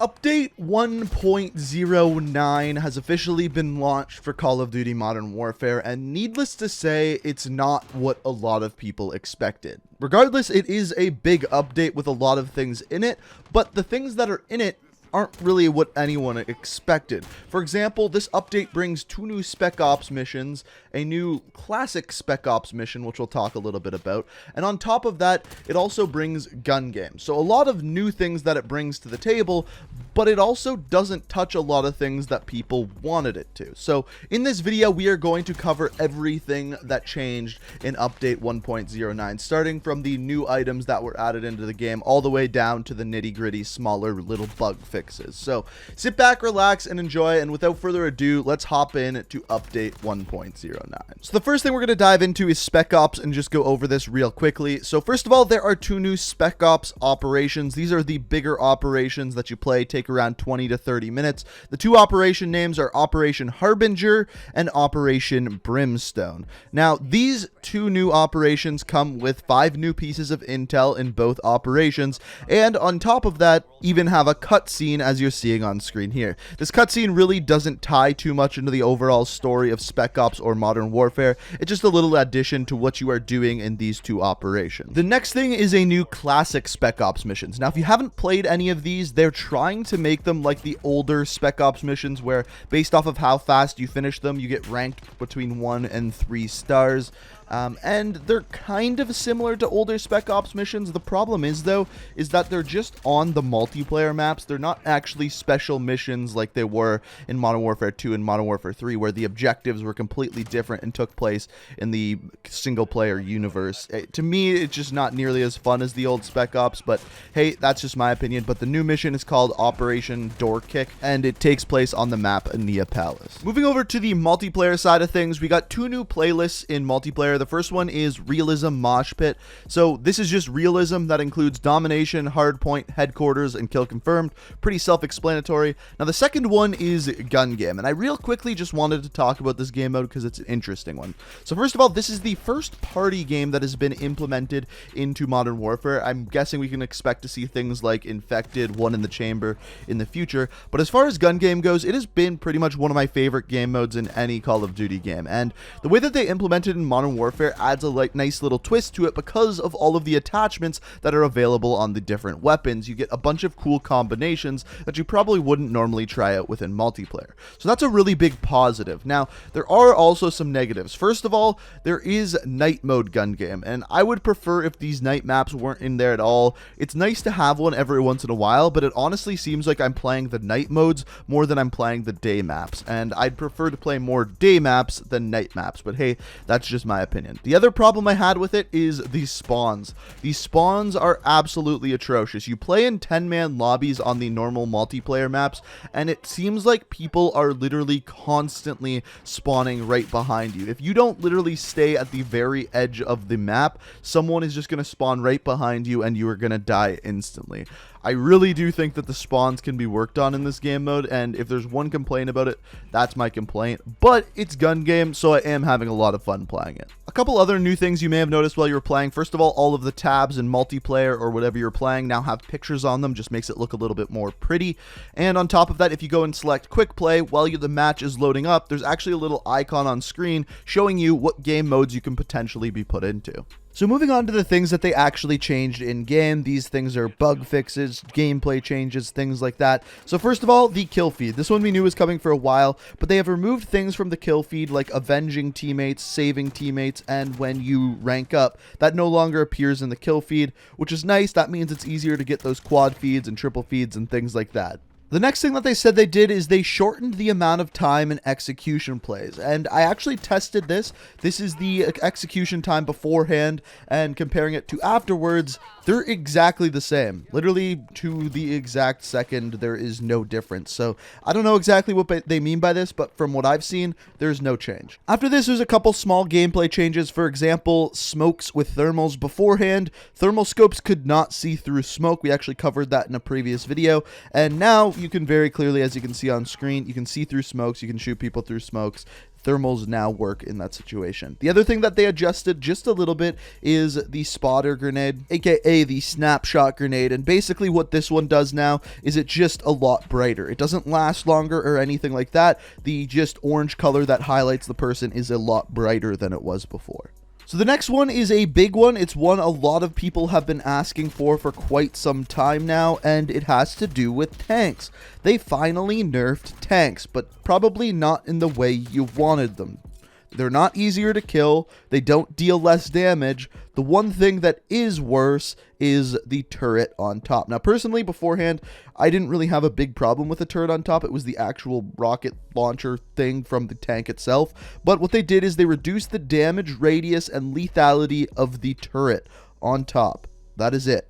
Update 1.09 has officially been launched for Call of Duty Modern Warfare, and needless to say, it's not what a lot of people expected. Regardless, it is a big update with a lot of things in it, but the things that are in it aren't really what anyone expected. For example, this update brings 2 new Spec Ops missions, a new classic Spec Ops mission, which we'll talk a little bit about, and on top of that, it also brings gun games. So a lot of new things that it brings to the table, but it also doesn't touch a lot of things that people wanted it to. So in this video, we are going to cover everything that changed in update 1.09, starting from the new items that were added into the game all the way down to the nitty-gritty smaller little bug fixes. So sit back, relax, and enjoy, and without further ado, let's hop in to update 1.09. So the first thing we're going to dive into is Spec Ops and just go over this real quickly. So first of all, there are 2 new Spec Ops Operations. These are the bigger operations that you play, take around 20 to 30 minutes. The 2 operation names are Operation Harbinger and Operation Brimstone. Now, these 2 new operations come with 5 new pieces of intel in both operations, and on top of that, even have a cutscene as you're seeing on screen here. This cutscene really doesn't tie too much into the overall story of Spec Ops or Modern Warfare. It's just a little addition to what you are doing in these 2 operations. The next thing is a new classic Spec Ops missions. Now, if you haven't played any of these, they're trying to make them like the older Spec Ops missions where based off of how fast you finish them, you get ranked between 1 and 3 stars. And they're kind of similar to older Spec Ops missions. The problem is, though, is that they're just on the multiplayer maps. They're not actually special missions like they were in Modern Warfare 2 and Modern Warfare 3, where the objectives were completely different and took place in the single-player universe. To me, it's just not nearly as fun as the old Spec Ops, but hey, that's just my opinion. But the new mission is called Operation Door Kick, and it takes place on the map Ania Palace. Moving over to the multiplayer side of things, we got 2 new playlists in multiplayer. The first one is Realism Mosh Pit. So this is just realism that includes domination, hardpoint, headquarters, and kill confirmed. Pretty self-explanatory. Now the second one is Gun Game, and I real quickly just wanted to talk about this game mode because it's an interesting one. So first of all, this is the first party game that has been implemented into Modern Warfare. I'm guessing we can expect to see things like Infected, One in the Chamber in the future, but as far as Gun Game goes, it has been pretty much one of my favorite game modes in any Call of Duty game, and the way that they implemented in Modern Warfare adds a nice little twist to it because of all of the attachments that are available on the different weapons. You get a bunch of cool combinations that you probably wouldn't normally try out within multiplayer. So that's a really big positive. Now, there are also some negatives. First of all, there is night mode Gun Game, and I would prefer if these night maps weren't in there at all. It's nice to have one every once in a while, but it honestly seems like I'm playing the night modes more than I'm playing the day maps, and I'd prefer to play more day maps than night maps, but hey, that's just my opinion. The other problem I had with it is the spawns. These spawns are absolutely atrocious. You play in 10-man lobbies on the normal multiplayer maps, and it seems like people are literally constantly spawning right behind you. If you don't literally stay at the very edge of the map, someone is just going to spawn right behind you and you are going to die instantly. I really do think that the spawns can be worked on in this game mode, and if there's one complaint about it, that's my complaint. But it's Gun Game, so I am having a lot of fun playing it. A couple other new things you may have noticed while you were playing. First of all of the tabs in multiplayer or whatever you're playing now have pictures on them, just makes it look a little bit more pretty. And on top of that, if you go and select Quick Play while the match is loading up, there's actually a little icon on screen showing you what game modes you can potentially be put into. So moving on to the things that they actually changed in-game, these things are bug fixes, gameplay changes, things like that. So first of all, the kill feed. This one we knew was coming for a while, but they have removed things from the kill feed like avenging teammates, saving teammates, and when you rank up, that no longer appears in the kill feed, which is nice. That means it's easier to get those quad feeds and triple feeds and things like that. The next thing that they said they did is they shortened the amount of time in execution plays, and I actually tested this. This is the execution time beforehand, and comparing it to afterwards, they're exactly the same. Literally to the exact second, there is no difference. So I don't know exactly what they mean by this, but from what I've seen, there's no change. After this, there's a couple small gameplay changes. For example, smokes with thermals. Beforehand, thermal scopes could not see through smoke. We actually covered that in a previous video, and now you can very clearly, as you can see on screen, you can see through smokes, you can shoot people through smokes. Thermals now work in that situation. The other thing that they adjusted just a little bit is the spotter grenade, aka the snapshot grenade. And basically what this one does now is it just a lot brighter. It doesn't last longer or anything like that. The just orange color that highlights the person is a lot brighter than it was before. So the next one is a big one. It's one a lot of people have been asking for quite some time now, and it has to do with tanks. They finally nerfed tanks, but probably not in the way you wanted them. They're not easier to kill. They don't deal less damage. The one thing that is worse is the turret on top. Now, personally, beforehand, I didn't really have a big problem with the turret on top. It was the actual rocket launcher thing from the tank itself. But what they did is they reduced the damage, radius, and lethality of the turret on top. That is it.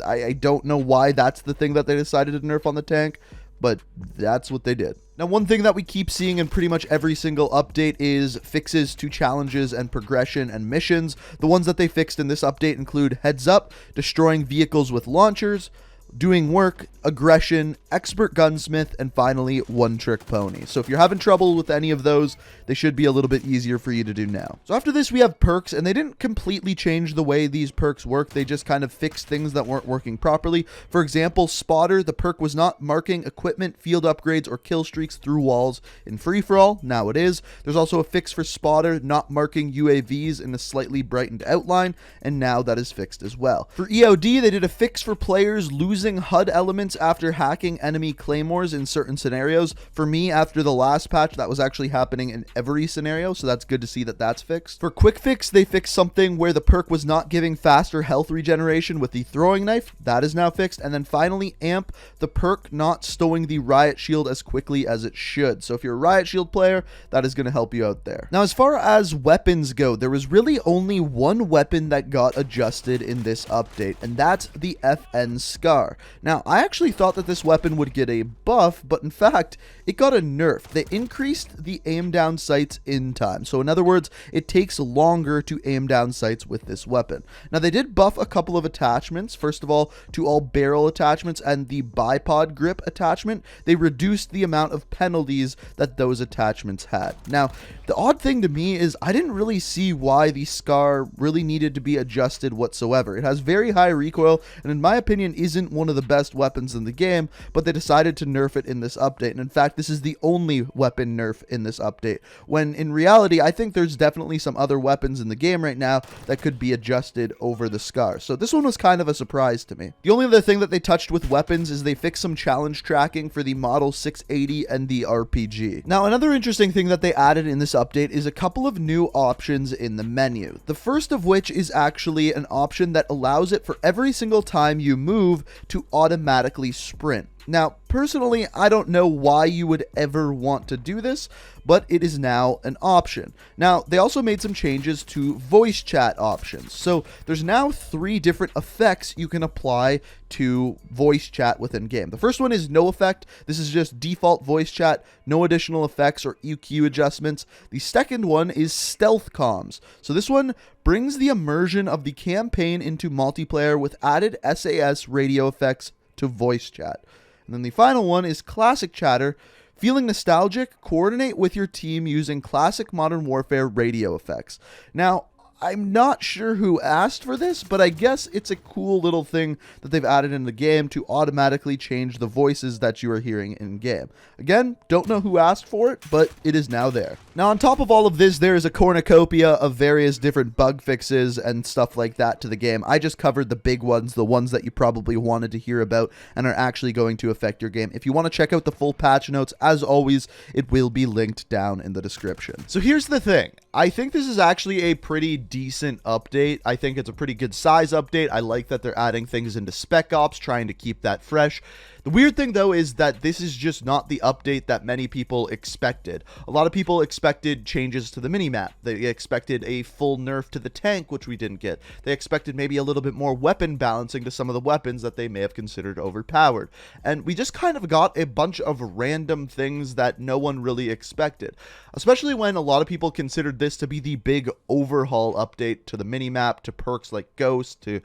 I don't know why that's the thing that they decided to nerf on the tank, but that's what they did. Now, one thing that we keep seeing in pretty much every single update is fixes to challenges and progression and missions. The ones that they fixed in this update include heads up, destroying vehicles with launchers, doing work, aggression, expert gunsmith, and finally one trick pony. So if you're having trouble with any of those, they should be a little bit easier for you to do now. So after this, we have perks, and they didn't completely change the way these perks work. They just kind of fixed things that weren't working properly. For example, spotter, the perk was not marking equipment, field upgrades, or kill streaks through walls in free-for-all. Now it is. There's also a fix for spotter, not marking UAVs in a slightly brightened outline, and now that is fixed as well. For EOD, they did a fix for players losing HUD elements after hacking enemy claymores in certain scenarios. For me, after the last patch, that was actually happening in every scenario, so that's good to see that that's fixed. For quick fix, they fixed something where the perk was not giving faster health regeneration with the throwing knife. That is now fixed. And then finally, amp, the perk not stowing the riot shield as quickly as it should. So if you're a riot shield player, that is going to help you out there. Now, as far as weapons go, there was really only one weapon that got adjusted in this update, and that's the FN Scar. Now, I actually thought that this weapon would get a buff, but in fact, it got a nerf. They increased the aim down sights in time. So in other words, it takes longer to aim down sights with this weapon. Now, they did buff a couple of attachments. First of all, to all barrel attachments and the bipod grip attachment, they reduced the amount of penalties that those attachments had. Now, the odd thing to me is I didn't really see why the Scar really needed to be adjusted whatsoever. It has very high recoil, and in my opinion, isn't one of the best weapons in the game, but they decided to nerf it in this update. And in fact, this is the only weapon nerf in this update, when in reality, I think there's definitely some other weapons in the game right now that could be adjusted over the Scar. So this one was kind of a surprise to me. The only other thing that they touched with weapons is they fixed some challenge tracking for the Model 680 and the RPG. Now, another interesting thing that they added in this update is a couple of new options in the menu. The first of which is actually an option that allows it for every single time you move to automatically sprint. Now, personally, I don't know why you would ever want to do this, but it is now an option. Now, they also made some changes to voice chat options. So there's now 3 different effects you can apply to voice chat within game. The first one is no effect. This is just default voice chat, no additional effects or EQ adjustments. The second one is stealth comms. So this one brings the immersion of the campaign into multiplayer with added SAS radio effects to voice chat. And then the final one is classic chatter. Feeling nostalgic? Coordinate with your team using classic Modern Warfare radio effects. Now, I'm not sure who asked for this, but I guess it's a cool little thing that they've added in the game to automatically change the voices that you are hearing in game. Again, don't know who asked for it, but it is now there. Now, on top of all of this, there is a cornucopia of various different bug fixes and stuff like that to the game. I just covered the big ones, the ones that you probably wanted to hear about and are actually going to affect your game. If you want to check out the full patch notes, as always, it will be linked down in the description. So here's the thing. I think this is actually a pretty decent update. I think it's a pretty good size update. I like that they're adding things into Spec Ops, trying to keep that fresh. The weird thing, though, is that this is just not the update that many people expected. A lot of people expected changes to the minimap. They expected a full nerf to the tank, which we didn't get. They expected maybe a little bit more weapon balancing to some of the weapons that they may have considered overpowered. And we just kind of got a bunch of random things that no one really expected, especially when a lot of people considered this to be the big overhaul update to the minimap, to perks like Ghost, to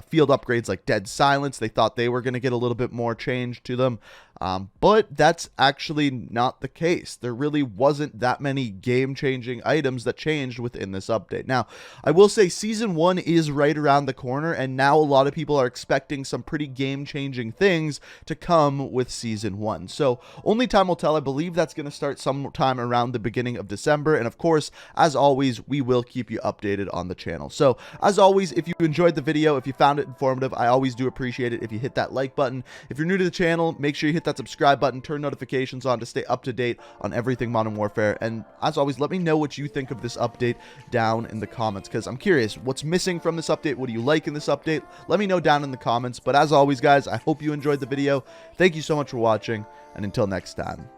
field upgrades like Dead Silence. They thought they were going to get a little bit more change to them. But that's actually not the case. There really wasn't that many game-changing items that changed within this update. Now, I will say Season 1 is right around the corner, and now a lot of people are expecting some pretty game-changing things to come with Season 1. So, only time will tell. I believe that's going to start sometime around the beginning of December, and of course, as always, we will keep you updated on the channel. So, as always, if you enjoyed the video, if you found it informative, I always do appreciate it if you hit that like button. If you're new to the channel, make sure you hit that subscribe button, turn notifications on to stay up to date on everything Modern Warfare, and as always, let me know what you think of this update down in the comments, because I'm curious, what's missing from this update? What do you like in this update? Let me know down in the comments. But as always, guys, I hope you enjoyed the video. Thank you so much for watching, and until next time,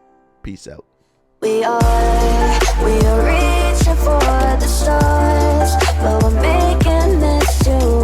peace out. We are reaching for the stars, but we're making this too